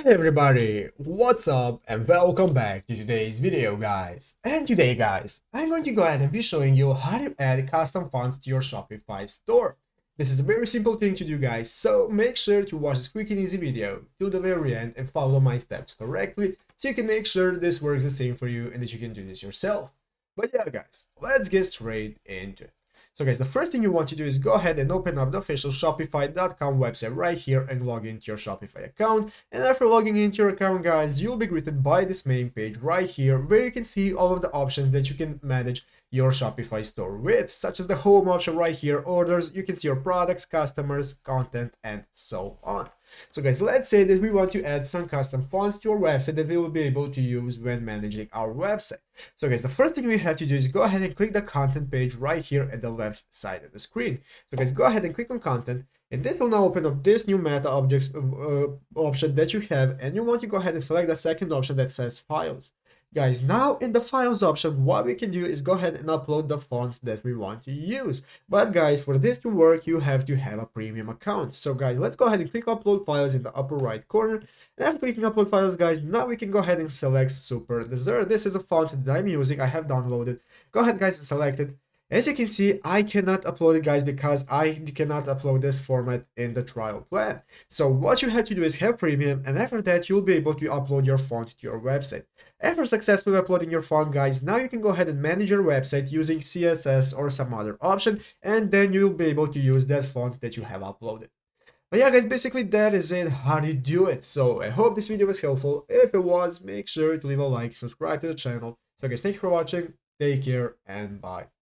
Hey everybody, what's up and welcome back to today's video guys. And today guys, I'm going to go ahead and be showing you how to add custom fonts to your Shopify store. This is a very simple thing to do guys, so make sure to watch this quick and easy video till the very end and follow my steps correctly so you can make sure this works the same for you and that you can do this yourself. But yeah guys, let's get straight into it. So guys, the first thing you want to do is go ahead and open up the official Shopify.com website right here and log into your Shopify account. And after logging into your account, guys, you'll be greeted by this main page right here where you can see all of the options that you can manage your Shopify store with, such as the home option right here, orders, you can see your products, customers, content, and so on. So guys, let's say that we want to add some custom fonts to our website that we will be able to use when managing our website. So guys, the first thing we have to do is go ahead and click the content page right here at the left side of the screen. So guys, go ahead and click on content, and this will now open up this new meta objects option that you have, and you want to go ahead and select the second option that says files. Guys, now in the files option, what we can do is go ahead and upload the fonts that we want to use. But guys, for this to work, you have to have a premium account. So guys, let's go ahead and click upload files in the upper right corner. And after clicking upload files, guys, now we can go ahead and select Super Dessert. This is a font that I'm using, I have downloaded. Go ahead guys and select it. As you can see, I cannot upload it guys because I cannot upload this format in the trial plan. So what you have to do is have premium, and after that you'll be able to upload your font to your website. After successfully uploading your font guys, now you can go ahead and manage your website using CSS or some other option, and then you'll be able to use that font that you have uploaded. But yeah guys, basically that is it, how do you do it. So I hope this video was helpful. If it was, make sure to leave a like, subscribe to the channel. So guys, thank you for watching, take care, and bye.